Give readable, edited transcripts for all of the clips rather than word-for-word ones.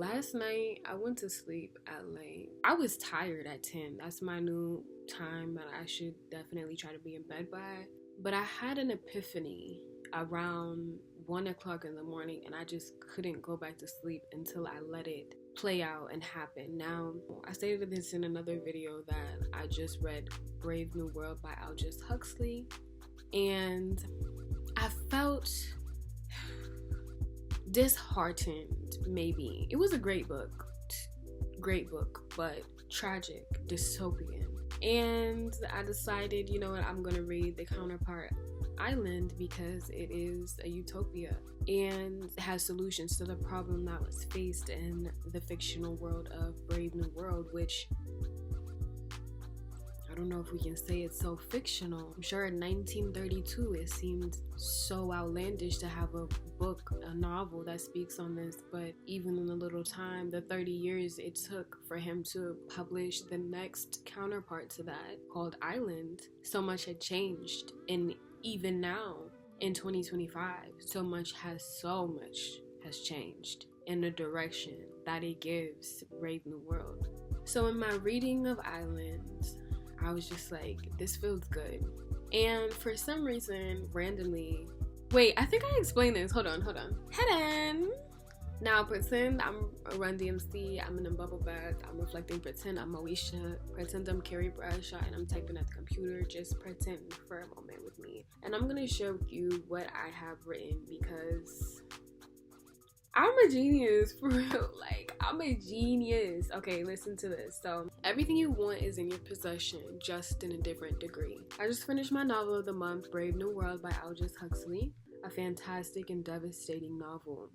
Last night, I went to sleep at late. I was tired at 10. That's my new time that I should definitely try to be in bed by. But I had an epiphany around 1 o'clock in the morning, and I just couldn't go back to sleep until I let it play out and happen. Now, I stated this in another video that I just read Brave New World by Aldous Huxley, and I felt disheartened, maybe. It was a great book, but tragic, dystopian. And I decided, you know what, I'm gonna read the counterpart Island because it is a utopia and has solutions to the problem that was faced in the fictional world of Brave New World, which I don't know if we can say it's so fictional. I'm sure in 1932 it seemed so outlandish to have a book, a novel that speaks on this, but even in the little time, the 30 years it took for him to publish the next counterpart to that called Island, so much had changed. And even now in 2025, so much has changed in the direction that it gives Brave New World. So in my reading of Island, I was just like, this feels good. And for some reason, randomly, wait, I think I explained this. Hold on. Hidden. Now pretend I'm a Run DMC, I'm in a bubble bath, I'm reflecting, pretend I'm Moesha, pretend I'm Carrie Bradshaw and I'm typing at the computer. Just pretend for a moment with me. And I'm gonna share with you what I have written because I'm a genius, for real. Like, I'm a genius. Okay, listen to this. So, everything you want is in your possession, just in a different degree. I just finished my novel of the month, Brave New World by Aldous Huxley, a fantastic and devastating novel.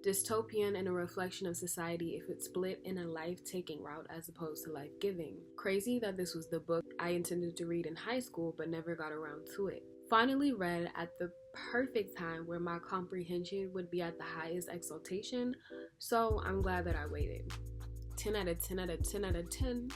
Dystopian and a reflection of society if it split in a life-taking route as opposed to life-giving. Crazy that this was the book I intended to read in high school but never got around to it. Finally read at the perfect time where my comprehension would be at the highest exaltation, so I'm glad that I waited. 10 out of 10 out of 10 out of 10.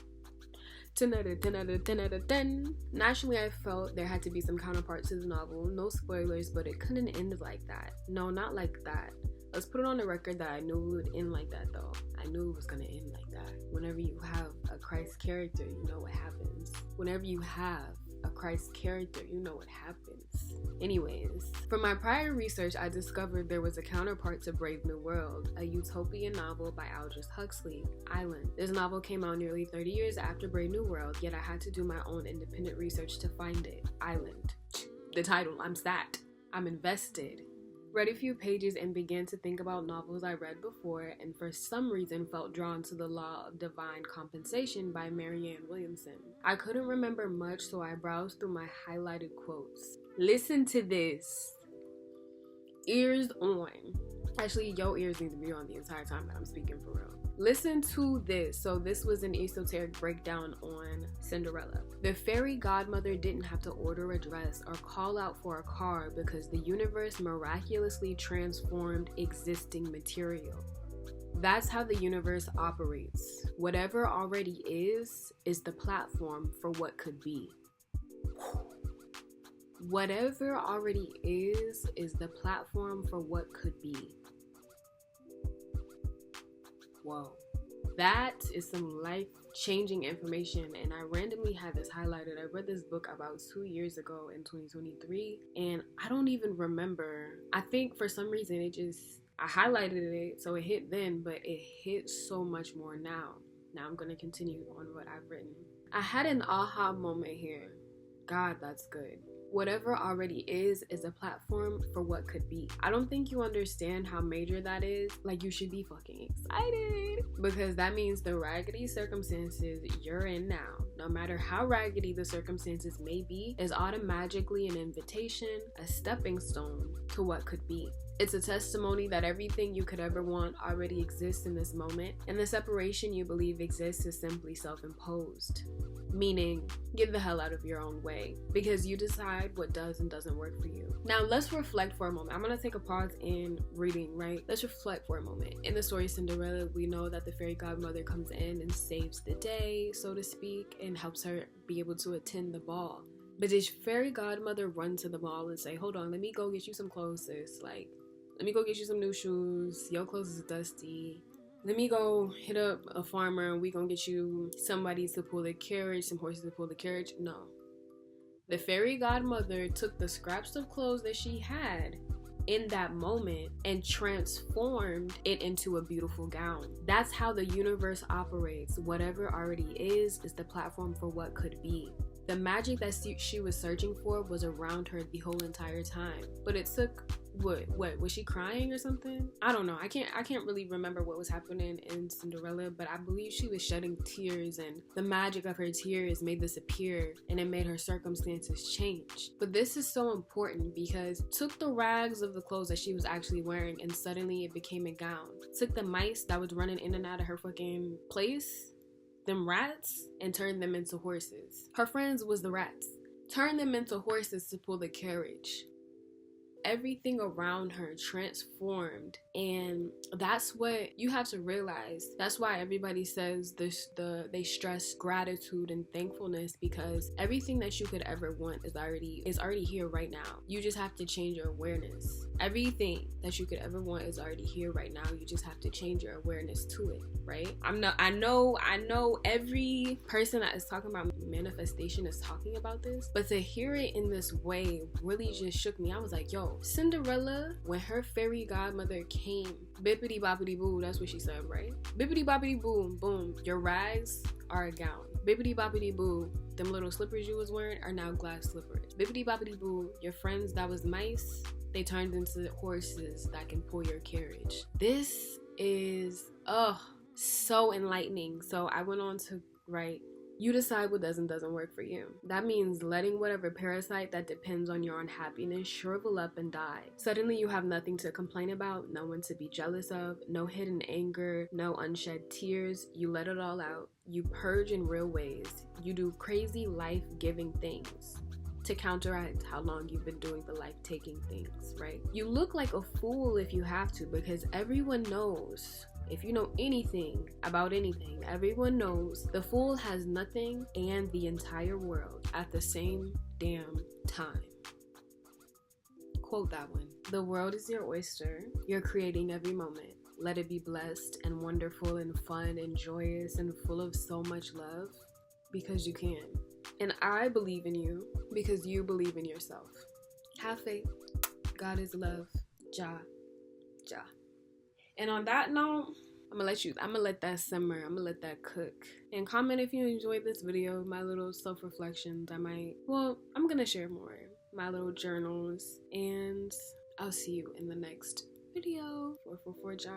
10 out of 10 out of 10 out of 10. Naturally, I felt there had to be some counterpart to the novel. No spoilers, but it couldn't end like that. No, not like that. Let's put it on the record that I knew it would end like that, though. I knew it was gonna end like that. Whenever you have a Christ character, you know what happens. Whenever you have a Christ character, you know what happens. Anyways, from my prior research, I discovered there was a counterpart to Brave New World, a utopian novel by Aldous Huxley, Island. This novel came out nearly 30 years after Brave New World, yet I had to do my own independent research to find it. Island. The title, I'm sat. I'm invested. Read a few pages and began to think about novels I read before, and for some reason felt drawn to The Law of Divine Compensation by Marianne Williamson. I couldn't remember much, so I browsed through my highlighted quotes. Listen to this. Ears on. Actually, your ears need to be on the entire time that I'm speaking, for real. Listen to this. So this was an esoteric breakdown on Cinderella. The fairy godmother didn't have to order a dress or call out for a car because the universe miraculously transformed existing material. That's how the universe operates. Whatever already is the platform for what could be. Whatever already is the platform for what could be. Whoa. That is some life-changing information, and I randomly had this highlighted. I read this book about 2 years ago in 2023, and I don't even remember. I think for some reason I highlighted it, so it hit then, but it hits so much more now. Now I'm going to continue on what I've written. I had an aha moment here. God, that's good. Whatever already is a platform for what could be. I don't think you understand how major that is. Like, you should be fucking excited because that means the raggedy circumstances you're in now, no matter how raggedy the circumstances may be, is automatically an invitation, a stepping stone to what could be. It's a testimony that everything you could ever want already exists in this moment, and the separation you believe exists is simply self-imposed. Meaning, get the hell out of your own way, because you decide what does and doesn't work for you. Now, let's reflect for a moment. I'm going to take a pause in reading, right? Let's reflect for a moment. In the story Cinderella, we know that the fairy godmother comes in and saves the day, so to speak, and helps her be able to attend the ball. But did fairy godmother run to the ball and say, hold on, let me go get you some clothes, sis? Like, let me go get you some new shoes. Your clothes is dusty. let me go hit up a farmer and we gonna get you somebody to pull the carriage, some horses to pull the carriage. No. The fairy godmother took the scraps of clothes that she had in that moment and transformed it into a beautiful gown. That's how the universe operates. Whatever already is the platform for what could be. The magic that she was searching for was around her the whole entire time. But it took what was she crying or something? I don't know. I can't really remember what was happening in Cinderella, but I believe she was shedding tears, and the magic of her tears made this appear, and it made her circumstances change. But this is so important because it took the rags of the clothes that she was actually wearing and suddenly it became a gown. It took the mice that was running in and out of her fucking place, them rats, and turned them into horses. Her friends was the rats. Turned them into horses to pull the carriage. Everything around her transformed, and that's what you have to realize. That's why everybody says they stress gratitude and thankfulness, because everything that you could ever want is already here right now. You just have to change your awareness. Everything that you could ever want is already here right now. You just have to change your awareness to it, right? I know every person that is talking about manifestation is talking about this, but to hear it in this way really just shook me. I was like, yo, Cinderella, when her fairy godmother came, bippity boppity boo, that's what she said, right? Bippity boppity boom, boom, your rags are a gown. Bippity boppity boo, them little slippers you was wearing are now glass slippers. Bippity boppity boo, your friends that was mice, they turned into horses that can pull your carriage. This is so enlightening. So I went on to write, you decide what doesn't work for you. That means letting whatever parasite that depends on your unhappiness shrivel up and die. Suddenly you have nothing to complain about, no one to be jealous of, no hidden anger, no unshed tears. You let it all out. You purge in real ways. You do crazy life-giving things to counteract how long you've been doing the life-taking things, right? You look like a fool if you have to, because everyone knows. If you know anything about anything, everyone knows the fool has nothing and the entire world at the same damn time. Quote that one. The world is your oyster. You're creating every moment. Let it be blessed and wonderful and fun and joyous and full of so much love, because you can. And I believe in you because you believe in yourself. Have faith. God is love. Ja. And on that note, I'm gonna let that simmer. I'm gonna let that cook. And comment if you enjoyed this video, my little self-reflections. I'm gonna share more, my little journals. And I'll see you in the next video. 444 Ja.